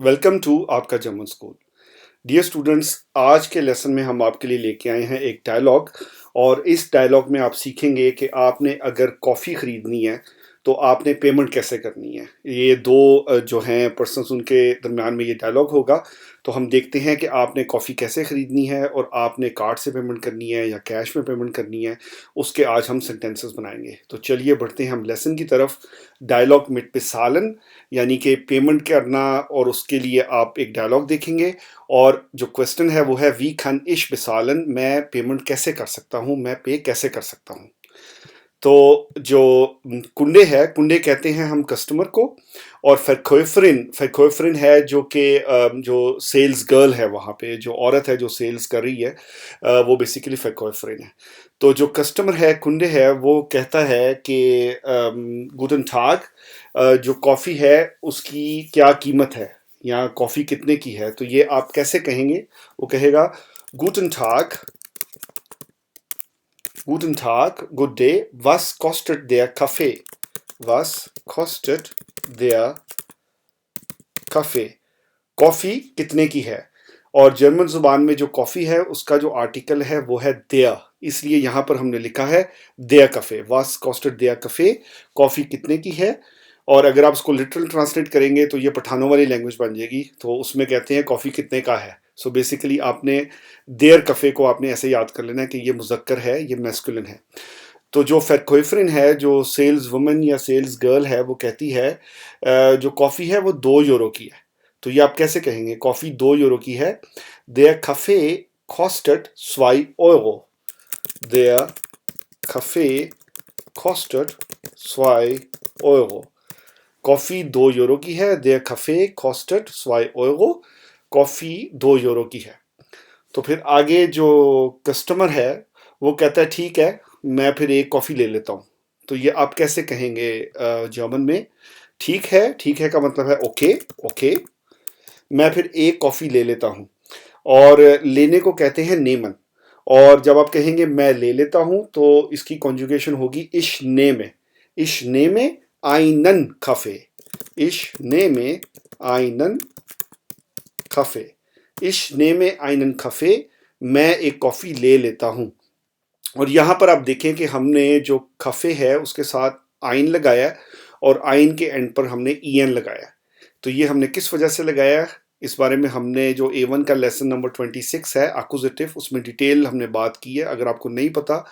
Welcome to आपका German school. Dear students, आज के लेसन में हम आपके लिए लेके आए हैं एक डायलॉग। और इस डायलॉग में आप सीखेंगे कि आपने अगर कॉफ़ी ख़रीदनी है तो आपने पेमेंट कैसे करनी है। ये दो जो हैं पर्सन्स, उनके दरमियान में ये डायलॉग होगा। तो हम देखते हैं कि आपने कॉफ़ी कैसे ख़रीदनी है और आपने कार्ड से पेमेंट करनी है या कैश में पेमेंट करनी है। उसके आज हम सेंटेंसेस बनाएंगे। तो चलिए बढ़ते हैं हम लेसन की तरफ। डायलॉग मिट पे सालन यानी कि पेमेंट करना, और उसके लिए आप एक डायलॉग देखेंगे। और जो क्वेश्चन है वो है वी खान इश बेसालन, मैं पेमेंट कैसे कर सकता हूँ, मैं पे कैसे कर सकता हूँ। तो जो कुंडे है, कुंडे कहते हैं हम कस्टमर को। और फैरखोफरिन, फैरखोफरिन है जो कि जो सेल्स गर्ल है, वहाँ पे जो औरत है जो सेल्स कर रही है, वो बेसिकली फैरखोफरिन है। तो जो कस्टमर है, कुंडे है, वो कहता है कि गुडन टाग, जो कॉफ़ी है उसकी क्या कीमत है या कॉफ़ी कितने की है। तो ये आप कैसे कहेंगे? वो कहेगा Gooden टाग, Guten Tag, good day. Was kostet der Kaffee? Was kostet der Kaffee? Coffee कितने की है? और जर्मन ज़ुबान में जो कॉफ़ी है उसका जो आर्टिकल है वो है der, इसलिए यहाँ पर हमने लिखा है der Kaffee। Was kostet der Kaffee? Coffee कितने की है? और अगर आप इसको लिटरल ट्रांसलेट करेंगे तो ये पठानों वाली लैंग्वेज बन जाएगी। तो उसमें कहते हैं कॉफ़ी कितने का है। सो बेसिकली आपने देयर कफ़े को आपने ऐसे याद कर लेना है कि ये मुज़क्कर है, ये मैस्कुलिन है। तो जो फैरखोफरिन है, जो सेल्स वुमन या सेल्स गर्ल है, वो कहती है जो कॉफ़ी है वो 2 यूरो की है। तो ये आप कैसे कहेंगे? कॉफ़ी 2 यूरो की है। देयर कफ़े कॉस्टेड 2 यूरो। देयर कफ़े कॉस्टेड 2 यूरो। कॉफ़ी 2 यूरो की है। देयर कफ़े कॉस्टेड 2 यूरो। कॉफ़ी 2 यूरो की है। तो फिर आगे जो कस्टमर है वो कहता है ठीक है, मैं फिर एक कॉफ़ी ले लेता हूँ। तो ये आप कैसे कहेंगे जर्मन में? ठीक है का मतलब है ओके, ओके। मैं फिर एक कॉफ़ी ले लेता हूँ। और लेने को कहते हैं नेमन। और जब आप कहेंगे मैं ले लेता हूँ तो इसकी कॉन्जुगेशन होगी इश ने में। इश ने में आइनन खफे। इश ने में आइनन खफे। इश ने में आइनन खफे, मैं एक कॉफ़ी ले लेता हूँ। और यहाँ पर आप देखें कि हमने जो खफे है उसके साथ आइन लगाया और आइन के एंड पर हमने ईएन लगाया। तो ये हमने किस वजह से लगाया, इस बारे में हमने जो A1 का लेसन नंबर 26 है अक्यूजेटिव, उसमें डिटेल हमने बात की है। अगर आपको नहीं पता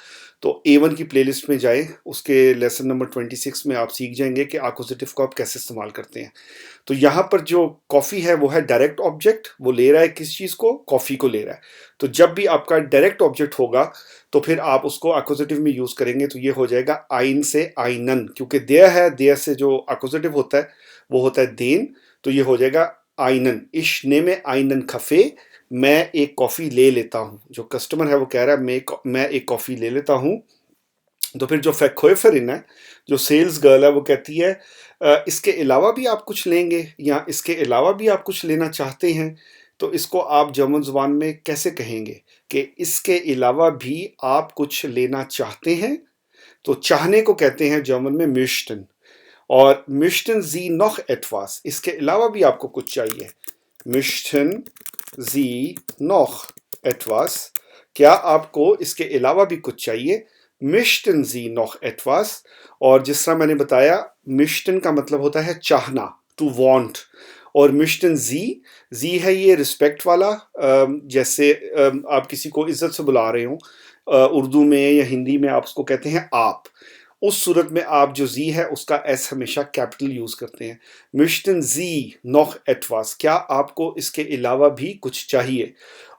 तो A1 की प्लेलिस्ट में जाएं, उसके लेसन नंबर 26 में आप सीख जाएंगे कि अक्यूजेटिव को आप कैसे इस्तेमाल करते हैं। तो यहाँ पर जो कॉफ़ी है वो है डायरेक्ट ऑब्जेक्ट, वो ले रहा है किस चीज़ को? कॉफ़ी को ले रहा है। तो जब भी आपका डायरेक्ट ऑब्जेक्ट होगा तो फिर आप उसको अक्यूजेटिव में यूज़ करेंगे। तो ये हो जाएगा आइन से आइनन, क्योंकि देयर है, देयर से जो अक्यूजेटिव होता है वो होता है देन। तो ये हो जाएगा आइनन। इश ने में आइनन खफे, मैं एक कॉफ़ी ले लेता हूँ। जो कस्टमर है वो कह रहा है मैं एक कॉफ़ी ले लेता हूँ। तो फिर जो फैक्टोफरिन है, जो सेल्स गर्ल है, वो कहती है इसके अलावा भी आप कुछ लेंगे या इसके अलावा भी आप कुछ लेना चाहते हैं। तो इसको आप जर्मन ज़ुबान में कैसे कहेंगे कि इसके अलावा भी आप कुछ लेना चाहते हैं? तो चाहने को कहते हैं जर्मन में möchten। और möchten Sie noch etwas, इसके अलावा भी आपको कुछ चाहिए। möchten Sie noch etwas, क्या आपको इसके अलावा भी कुछ चाहिए? möchten Sie noch etwas। और जिस तरह मैंने बताया, möchten का मतलब होता है चाहना, टू वांट। और möchten Sie, जी है ये रिस्पेक्ट वाला, जैसे आप किसी को इज्जत से बुला रहे हो, उर्दू में या हिंदी में आप उसको कहते हैं आप। उस सूरत में आप जो जी है उसका एस हमेशा कैपिटल यूज करते हैं। möchten Sie noch etwas, क्या आपको इसके अलावा भी कुछ चाहिए?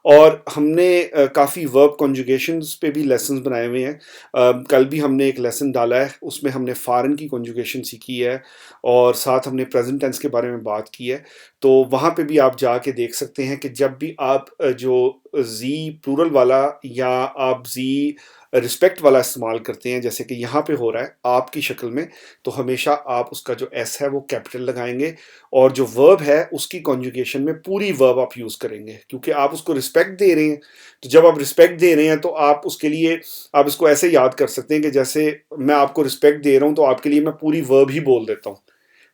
और हमने काफ़ी वर्ब कॉन्जुगेशंस पे भी लेसन्स बनाए हुए हैं। कल भी हमने एक लेसन डाला है, उसमें हमने फॉरेन की कॉन्जुगेशन सीखी है और साथ हमने प्रेजेंट टेंस के बारे में बात की है। तो वहाँ पे भी आप जाके देख सकते हैं कि जब भी आप जो जी प्लूरल वाला या आप जी रिस्पेक्ट वाला इस्तेमाल करते हैं, जैसे कि यहाँ पे हो रहा है आपकी शक्ल में, तो हमेशा आप उसका जो एस है वो कैपिटल लगाएंगे। और जो वर्ब है उसकी कॉन्जुगेशन में पूरी वर्ब आप यूज़ करेंगे, क्योंकि आप उसको रिस्पेक्ट दे रहे हैं। तो जब आप रिस्पेक्ट दे रहे हैं तो आप उसके लिए आप इसको ऐसे याद कर सकते हैं कि जैसे मैं आपको रिस्पेक्ट दे रहा हूँ तो आपके लिए मैं पूरी वर्ब ही बोल देता हूँ।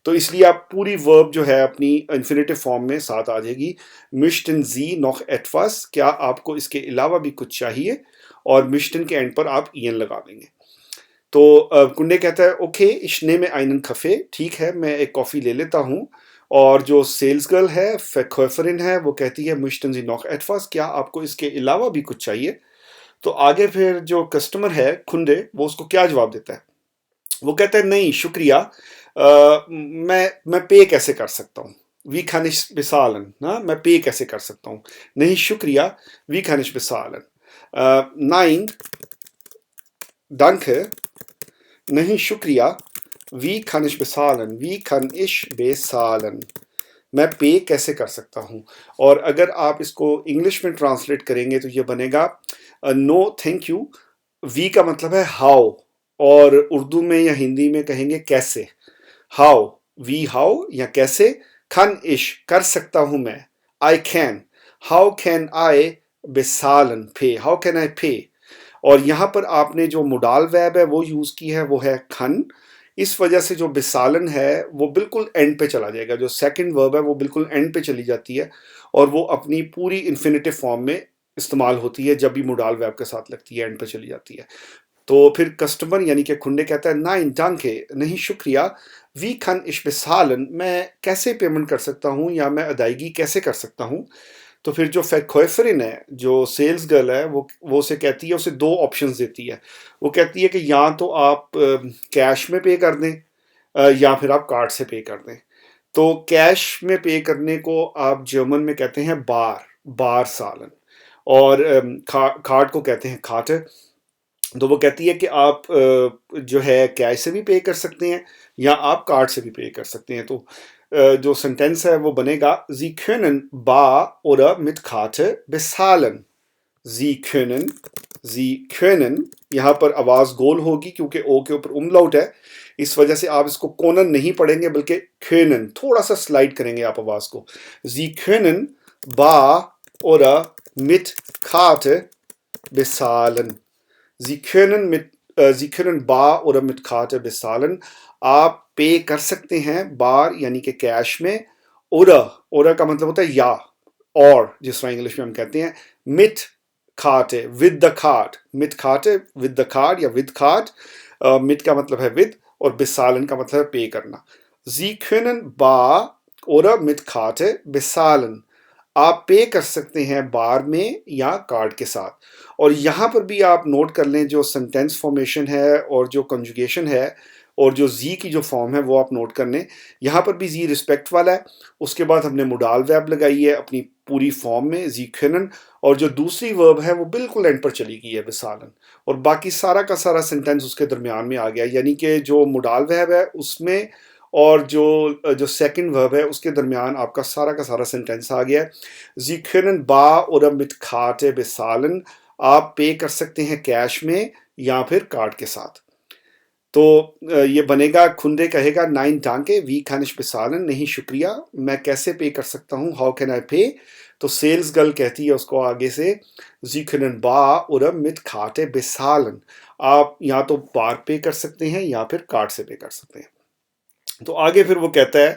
तो इसलिए आप पूरी वर्ब जो है अपनी इन्फिनेटिव फॉर्म में साथ आ जाएगी। मिश्टन जी नॉक एटवास, क्या आपको इसके अलावा भी कुछ चाहिए, और मिश्टन के एंड पर आप ईएन लगा देंगे। तो कुंडे कहता है ओके इश्ने में आइनन खफे, ठीक है मैं एक कॉफ़ी ले लेता हूँ। और जो सेल्स गर्ल है फैखोफरिन है वो कहती है मुश्तन जी नॉक एटफास, क्या आपको इसके अलावा भी कुछ चाहिए। तो आगे फिर जो कस्टमर है खुंडे वो उसको क्या जवाब देता है, वो कहता है नहीं शुक्रिया, मैं पे कैसे कर सकता हूँ, वी खानिश बिसालन ना, मैं पे कैसे कर सकता हूँ, नहीं शुक्रिया वी खानिश बिसालन, नाइन danke, नहीं शुक्रिया वी खानिश बेसालन, वी खान इश बेसालन, मैं पे कैसे कर सकता हूँ। और अगर आप इसको इंग्लिश में ट्रांसलेट करेंगे तो ये बनेगा नो थैंक यू, वी का मतलब है हाउ, और उर्दू में या हिंदी में कहेंगे कैसे, हाउ, वी हाउ या कैसे, खान इश कर सकता हूँ मैं, I can, how can I बेसालन पे, हाउ कैन आई पे। और यहाँ पर आपने जो मोडाल वर्ब है वो यूज़ की है वो है खन, इस वजह से जो बिसालन है वो बिल्कुल एंड पे चला जाएगा, जो सेकंड वर्ब है वो बिल्कुल एंड पे चली जाती है और वो अपनी पूरी इन्फिनेटिव फॉर्म में इस्तेमाल होती है जब भी मोडाल वर्ब के साथ लगती है, एंड पे चली जाती है। तो फिर कस्टमर यानी कि खुंडे कहता है नाइन डांके, नहीं शुक्रिया, वी खन इश बिसालन, मैं कैसे पेमेंट कर सकता हूँ या मैं अदायगी कैसे कर सकता हूँ। तो फिर जो फैक्टोफरिन है जो सेल्स गर्ल है वो उसे कहती है, उसे दो ऑप्शंस देती है। वो कहती है कि या तो आप कैश में पे कर दें या फिर आप कार्ड से पे कर दें। तो कैश में पे करने को आप जर्मन में कहते हैं बार, बार सालन, और कार्ड को कहते हैं खाटे। तो वो कहती है कि आप जो है कैश से भी पे कर सकते हैं या आप कार्ड से भी पे कर सकते हैं। तो जो सेंटेंस है वो बनेगा Sie können bar oder mit Karte bezahlen. Sie können, यहाँ पर आवाज गोल होगी क्योंकि ओ के ऊपर उमलाउट है, इस वजह से आप इसको कोनन नहीं पढ़ेंगे बल्कि können, थोड़ा सा स्लाइड करेंगे आप आवाज को। Sie können bar oder mit Karte bezahlen. Sie können bar oder mit Karte bezahlen. आप पे कर सकते हैं बार यानी कि कैश में, ओरा का मतलब होता है या, और जिस तरह इंग्लिश में हम कहते हैं मिट खाटे विद द कार्ड, मिट खाटे विद द कार्ड या विद कार्ड, मिट का मतलब है विद और बेसालन का मतलब है पे करना। Sie können bar oder mit Karte bezahlen, आप पे कर सकते हैं बार में या कार्ड के साथ। और यहाँ पर भी आप नोट कर लें जो सेंटेंस फॉर्मेशन है और जो कंजुगेशन है और जो जी की जो फॉर्म है वो आप नोट कर लें। यहाँ पर भी जी रिस्पेक्ट वाला है, उसके बाद हमने मोडाल वर्ब लगाई है अपनी पूरी फॉर्म में जी खनन, और जो दूसरी वर्ब है वो बिल्कुल एंड पर चली गई है बेसालन, और बाकी सारा का सारा सेंटेंस उसके दरमियान में आ गया, यानी कि जो मोडाल वर्ब है उसमें और जो सेकंड वर्ब है उसके दरमियान आपका सारा का सारा सेंटेंस आ गया है। Sie können bar oder mit Karte bezahlen, आप पे कर सकते हैं कैश में या फिर कार्ड के साथ। तो ये बनेगा खुंदे कहेगा नाइन टांके वी खानिश बेसालन, नहीं शुक्रिया मैं कैसे पे कर सकता हूँ, हाउ कैन आई पे। तो सेल्स गर्ल कहती है उसको आगे से Sie können bar oder mit Karte bezahlen, आप या तो बार पे कर सकते हैं या फिर कार्ड से पे कर सकते हैं। तो आगे फिर वो कहता है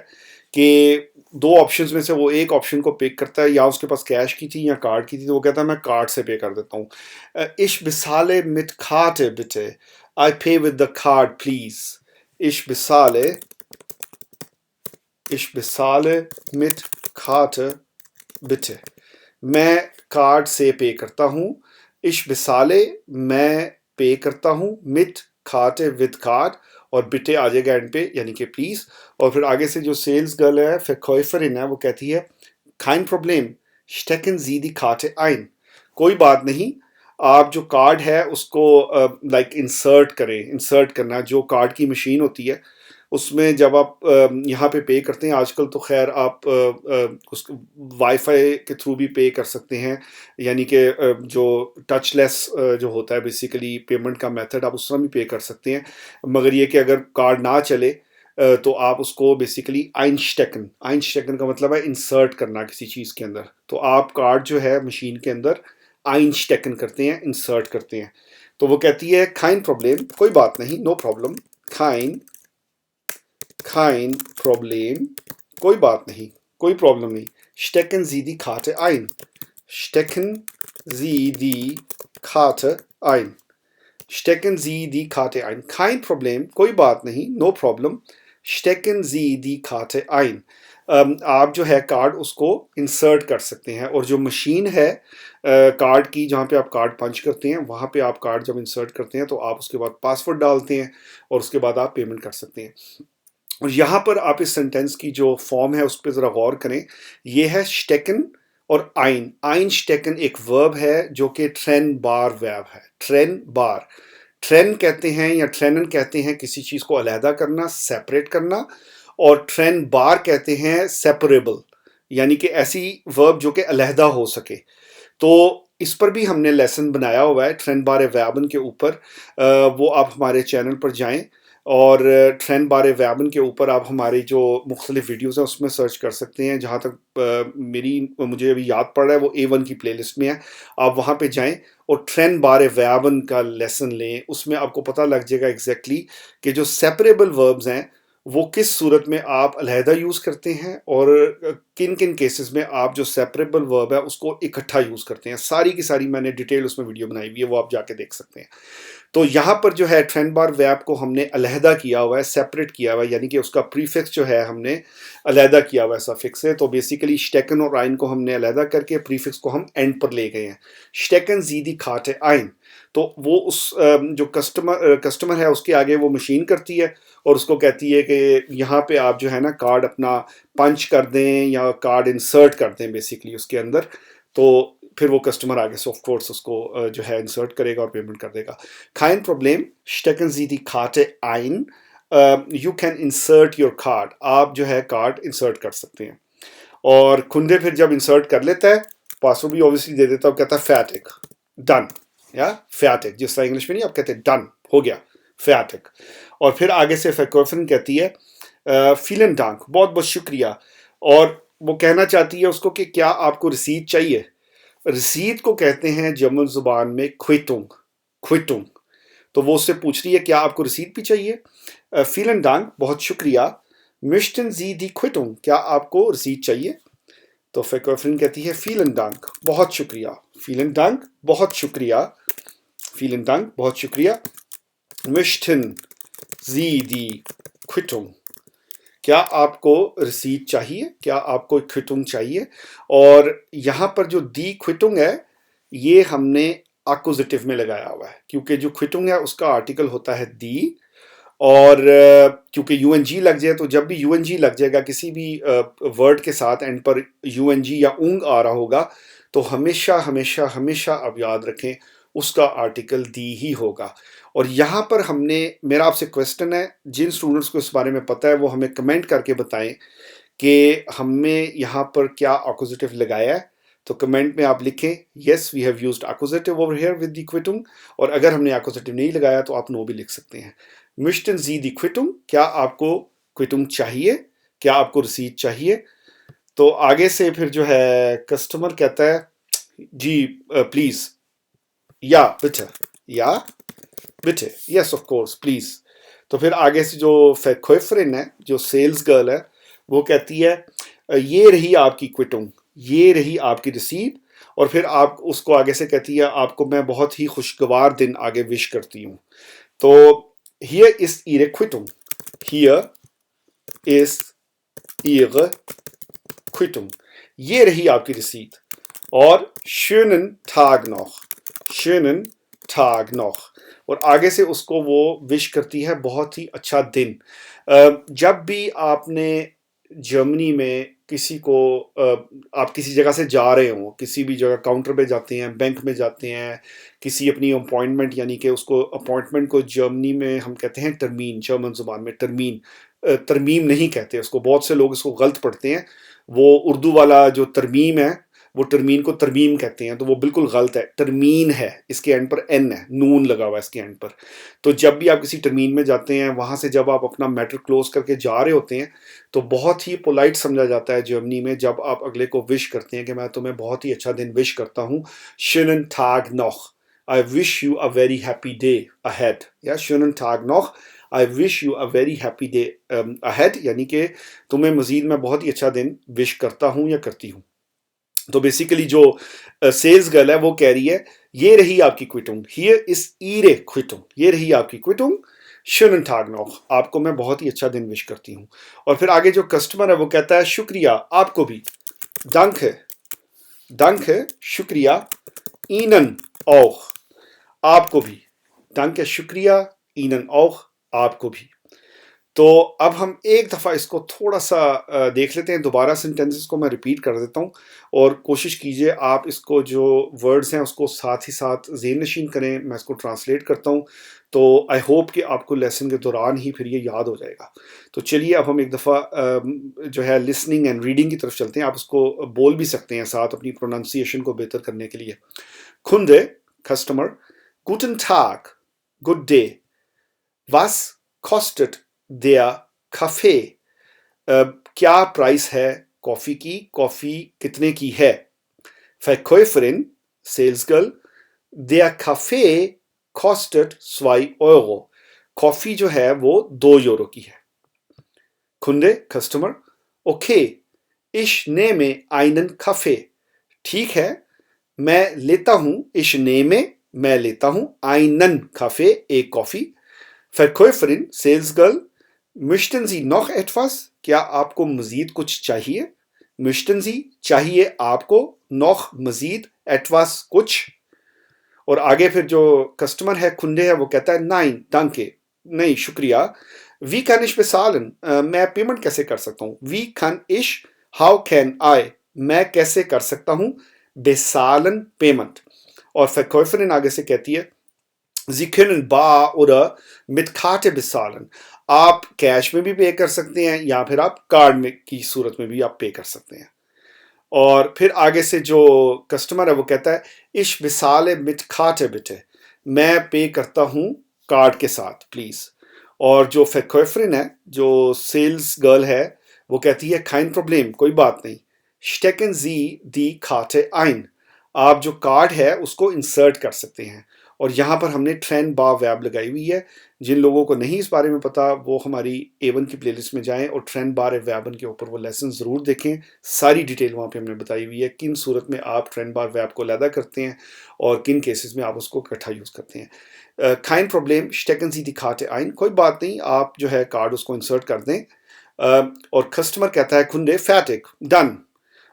कि दो ऑप्शंस में से वो एक ऑप्शन को पिक करता है, या उसके पास कैश की थी या कार्ड की थी, तो वो कहता है मैं कार्ड से पे कर देता हूँ। Ich bezahle mit Karte bitte, I pay with the card please. Ich bezahle mit Karte bitte, मैं कार्ड से पे करता हूँ। Ich bezahle, मैं पे करता हूँ, mit Karte विद कार्ड, और बिटे आ जाएगा एंड पे यानी कि प्लीज। और फिर आगे से जो सेल्स गर्ल है फैक्टोफरिन है वो कहती है kein Problem, stecken Sie die Karte ein, कोई बात नहीं, आप जो कार्ड है उसको लाइक इंसर्ट करें, इंसर्ट करना, जो कार्ड की मशीन होती है उसमें जब आप यहाँ पे करते हैं, आजकल तो खैर आप उस वाईफाई के थ्रू भी पे कर सकते हैं, यानी कि जो टचलेस जो होता है बेसिकली पेमेंट का मेथड, आप उस तरह भी पे कर सकते हैं। मगर ये कि अगर कार्ड ना चले तो आप उसको बेसिकली आइंस्टेकन का मतलब है इंसर्ट करना किसी चीज़ के अंदर, तो आप कार्ड जो है मशीन के अंदर आइंस्टेकन करते हैं, इंसर्ट करते हैं। तो वो कहती है खाइन प्रॉब्लम, कोई बात नहीं, नो प्रॉब्लम, kein Problem, कोई बात नहीं, कोई प्रॉब्लम नहीं. Stecken Sie die Karte ein. Stecken Sie die Karte ein. Stecken Sie die Karte ein. Kein Problem, कोई बात नहीं, no problem. Stecken Sie die Karte ein. आप जो है कार्ड उसको इंसर्ट कर सकते हैं, और जो मशीन है कार्ड की जहाँ पे आप कार्ड पंच करते हैं, वहाँ पे आप कार्ड जब इंसर्ट करते हैं तो आप उसके बाद पासवर्ड डालते हैं और उसके बाद आप पेमेंट कर सकते हैं. और यहाँ पर आप इस सेंटेंस की जो फॉर्म है उस पर ज़रा गौर करें. ये है स्टेकन और आइन. आइन स्टेकन एक वर्ब है जो कि ट्रेन बार वर्ब है. ट्रेन बार, ट्रेन कहते हैं या ट्रेनन कहते हैं किसी चीज़ को अलहदा करना, सेपरेट करना, और ट्रेन बार कहते हैं सेपरेबल, यानी कि ऐसी वर्ब जो कि अलहदा हो सके. तो इस पर भी हमने लेसन बनाया हुआ है ट्रेन बारे वैबन के ऊपर. वो आप हमारे चैनल पर जाएं और ट्रेन बारे वैबन के ऊपर आप हमारी जो मुख्तलिफ वीडियोज़ हैं उसमें सर्च कर सकते हैं. जहाँ तक मुझे अभी याद पड़ रहा है वो A1 की प्लेलिस्ट में है. आप वहाँ पे जाएं और ट्रेन बारे वैबन का लेसन लें. उसमें आपको पता लग जाएगा एग्जैक्टली कि जो सेपरेबल वर्ब्स हैं वो किस सूरत में आप अलहदा यूज़ करते हैं और किन किन केसेस में आप जो सेपरेबल वर्ब है उसको इकट्ठा यूज़ करते हैं. सारी की सारी मैंने डिटेल उसमें वीडियो बनाई हुई है, वो आप जाके देख सकते हैं. तो यहाँ पर जो है ट्रेन बार वर्ब को हमने अलहदा किया हुआ है, सेपरेट किया हुआ है, यानी कि उसका प्रीफिक्स जो है हमने अलहदा किया हुआ है सफिक्स से. तो बेसिकली स्टेकन और आइन को हमने अलहदा करके प्रीफिक्स को हम एंड पर ले गए हैं. स्टेकन जी दी खाते आइन, तो वो उस जो कस्टमर है उसके आगे वो मशीन करती है और उसको कहती है कि यहाँ पे आप जो है ना कार्ड अपना पंच कर दें या कार्ड इंसर्ट कर दें बेसिकली उसके अंदर. तो फिर वो कस्टमर आगे से ऑफ कोर्स उसको जो है इंसर्ट करेगा और पेमेंट कर देगा. Kein Problem, stecken Sie die Karte ein. You can insert your card. आप जो है कार्ड इंसर्ट कर सकते हैं. और खुंदे फिर जब इंसर्ट कर लेता है, पासवर्ड भी ऑब्वियसली दे देता है, कहता है फैटिक, डन, या फैटिक, जिस तरह इंग्लिश में नहीं आप कहते हैं डन, हो गया, फैटिक. और फिर आगे से फैकोफन कहती है फीलन डांक, बहुत बहुत शुक्रिया. और वो कहना चाहती है उसको कि क्या आपको रसीद चाहिए. रसीद को कहते हैं जर्मन जुबान में क्विटुंग, क्विटुंग. तो वो उससे पूछ रही है क्या आपको रसीद भी चाहिए. फीलन डांक, बहुत शुक्रिया. मिश्टन जी दी क्विटुंग, क्या आपको रसीद चाहिए. तो फैकोफिन कहती है फीलन डांक, बहुत शुक्रिया. फीलन डांक, बहुत शुक्रिया. फीलन डांक, बहुत शुक्रिया. मिश्टन जी दी क्विटुंग, क्या आपको रसीद चाहिए, क्या आपको क्विटुंग चाहिए. और यहाँ पर जो दी क्विटुंग है ये हमने एक्कुजेटिव में लगाया हुआ है, क्योंकि जो क्विटुंग है उसका आर्टिकल होता है दी. और क्योंकि यूएनजी लग जाए, तो जब भी यूएनजी लग जाएगा किसी भी वर्ड के साथ एंड पर यूएनजी या ऊंग आ रहा होगा, तो हमेशा हमेशा हमेशा आप याद रखें उसका आर्टिकल दी ही होगा. और यहाँ पर हमने, मेरा आपसे क्वेश्चन है, जिन स्टूडेंट्स को इस बारे में पता है वो हमें कमेंट करके बताएं कि हमने यहाँ पर क्या एक्कुजेटिव लगाया है. तो कमेंट में आप लिखें yes we have used accusative over here with the क्विटुंग, और अगर हमने एक्कुजेटिव नहीं लगाया तो आप नो भी लिख सकते हैं. मिश्टन जी दी क्विटुंग, क्या आपको क्विटुंग चाहिए, क्या आपको रसीद चाहिए. तो आगे से फिर जो है कस्टमर कहता है जी प्लीज, या बिटे, या बिटे, यस ऑफ कोर्स प्लीज. तो फिर आगे से जो फैकोफरिन है, जो सेल्स गर्ल है, वो कहती है ये रही आपकी क्विटुंग, ये रही आपकी रसीद. और फिर आप उसको आगे से कहती है आपको मैं बहुत ही खुशगवार दिन आगे विश करती हूँ. तो hier ist ihre Quittung, hier ist ihre Quittung, ये रही आपकी रसीद. और schönen Tag noch, schönen Tag noch. और आगे से उसको वो विश करती है बहुत ही अच्छा दिन. जब भी आपने जर्मनी में किसी को, आप किसी जगह से जा रहे हो, किसी भी जगह काउंटर पे जाते हैं, बैंक में जाते हैं, किसी अपनी अपॉइंटमेंट, यानी कि उसको अपॉइंटमेंट को जर्मनी में हम कहते हैं टर्मीन, जर्मन जुबान में टर्मीन, तरमीम नहीं कहते उसको. बहुत से लोग इसको गलत पढ़ते हैं. वो उर्दू वाला जो तरमीम है वो टर्मीन को तरमीम कहते हैं, तो वो बिल्कुल गलत है. टर्मीन है, इसके एंड पर एन है, नून लगा हुआ है इसके एंड पर. तो जब भी आप किसी टर्मीन में जाते हैं, वहाँ से जब आप अपना मैटर क्लोज करके जा रहे होते हैं, तो बहुत ही पोलाइट समझा जाता है जर्मनी में जब आप अगले को विश करते हैं कि मैं तुम्हें बहुत ही अच्छा दिन विश करता हूँ. Schönen Tag noch, I wish you a very happy day ahead. या Schönen Tag noch, I wish you a very happy day ahead, यानी कि तुम्हें मजीद मैं बहुत ही अच्छा दिन विश करता हूँ या करती हूँ। तो बेसिकली जो सेल्स गर्ल है वो कह रही है ये रही आपकी क्विटुंग, हियर इज ईरे क्विटुंग, ये रही आपकी क्विटुंग, schönen Tag noch, आपको मैं बहुत ही अच्छा दिन विश करती हूँ। और फिर आगे जो कस्टमर है वो कहता है शुक्रिया आपको भी, danke, danke, शुक्रिया, Ihnen auch, आपको भी, danke शुक्रिया, Ihnen auch, आपको भी। तो अब हम एक दफ़ा इसको थोड़ा सा देख लेते हैं, दोबारा सेंटेंसेस को मैं रिपीट कर देता हूँ और कोशिश कीजिए आप इसको जो वर्ड्स हैं उसको साथ ही साथ ज़हन नशीन करें, मैं इसको ट्रांसलेट करता हूँ। तो आई होप कि आपको लेसन के दौरान ही फिर ये याद हो जाएगा। तो चलिए अब हम एक दफ़ा जो है लिसनिंग एंड रीडिंग की तरफ चलते हैं। आप इसको बोल भी सकते हैं साथ अपनी प्रोनाउंसिएशन को बेहतर करने के लिए। खुंदे कस्टमर, गुटन टाग good day, was kostet der Kaffee? क्या प्राइस है कॉफी की, कॉफी कितने की है? Verkäuferin, sales girl, der Kaffee kostet 2 Euro. कॉफी जो है वो 2 यूरो की है। Kunde, customer, okay, ich nehme einen Kaffee. ठीक है, मैं लेता हूं, ich nehme, मैं लेता हूं, einen Kaffee, एक coffee. Verkäuferin, sales girl, möchten Sie noch etwas? क्या आपको मजीद कुछ चाहिए? möchten Sie, चाहिए आपको, noch मजीद, etwas कुछ। और आगे फिर जो कस्टमर है खुंडे है वो कहता है nein, danke, नहीं शुक्रिया। wie kann ich bezahlen? मैं पेमेंट कैसे कर सकता हूँ? wie kann ich, how can I, मैं कैसे कर सकता हूँ? bezahlen, payment. और Verkäuferin आगे से कहती है Sie können bar oder mit Karte bezahlen. आप कैश में भी पे कर सकते हैं या फिर आप कार्ड में की सूरत में भी आप पे कर सकते हैं। और फिर आगे से जो कस्टमर है वो कहता है ich bezahle mit Karte bitte, मैं पे करता हूँ कार्ड के साथ प्लीज। और जो Verkäuferin है, जो सेल्स गर्ल है, वो कहती है kein Problem, कोई बात नहीं, stecken Sie die Karte ein, आप जो कार्ड है उसको इंसर्ट कर सकते हैं। और यहाँ पर हमने ट्रेन बा वैब लगाई हुई है। जिन लोगों को नहीं इस बारे में पता वो हमारी A1 की प्लेलिस्ट में जाएं और ट्रेन बार वैबन के ऊपर वो लेसन ज़रूर देखें। सारी डिटेल वहाँ पे हमने बताई हुई है, किन सूरत में आप ट्रेन बार वैब को अलहदा करते हैं और किन केसेस में आप उसको इकट्ठा यूज़ करते हैं। kein Problem, stecken Sie die Karte ein, कोई बात नहीं, आप जो है कार्ड उसको इंसर्ट कर दें। और कस्टमर कहता है खुंडे fertig, done।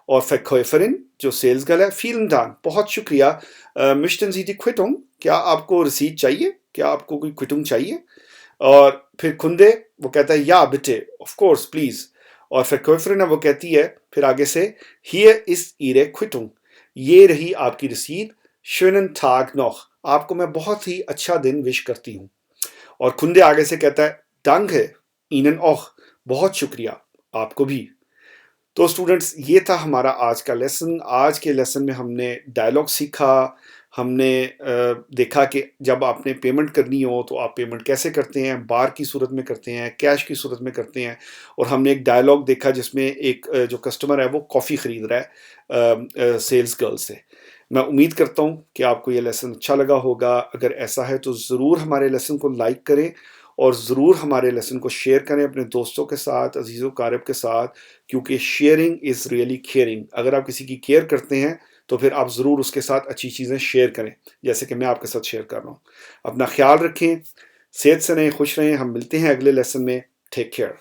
और Verkäuferin, जो सेल्स गर्ल है, vielen Dank, बहुत शुक्रिया, möchten Sie die Quittung, क्या आपको रसीद चाहिए, क्या आपको कोई क्विटुंग चाहिए? और फिर खुंदे वो कहता है या बिटे, ऑफ कोर्स प्लीज। और Verkäuferin वो कहती है फिर आगे से hier ist Ihre Quittung, ये रही आपकी रसीद, schönen Tag noch, आपको मैं बहुत ही अच्छा दिन विश करती हूँ। और खुंदे आगे से कहता है danke Ihnen auch, बहुत शुक्रिया आपको भी। तो स्टूडेंट्स ये था हमारा आज का लेसन। आज के लेसन में हमने डायलॉग सीखा, हमने देखा कि जब आपने पेमेंट करनी हो तो आप पेमेंट कैसे करते हैं, बार की सूरत में करते हैं, कैश की सूरत में करते हैं। और हमने एक डायलॉग देखा जिसमें एक जो कस्टमर है वो कॉफ़ी ख़रीद रहा है सेल्स गर्ल से। मैं उम्मीद करता हूँ कि आपको ये लेसन अच्छा लगा होगा। अगर ऐसा है तो ज़रूर हमारे लेसन को लाइक करें और ज़रूर हमारे लेसन को शेयर करें अपने दोस्तों के साथ, अजीज़ों कारब के साथ, क्योंकि शेयरिंग इज़ रियली केयरिंग। अगर आप किसी की केयर करते हैं तो फिर आप ज़रूर उसके साथ अच्छी चीज़ें शेयर करें, जैसे कि मैं आपके साथ शेयर कर रहा हूँ। अपना ख्याल रखें, सेहत से रहें, खुश रहें। हम मिलते हैं अगले लेसन में। Take care.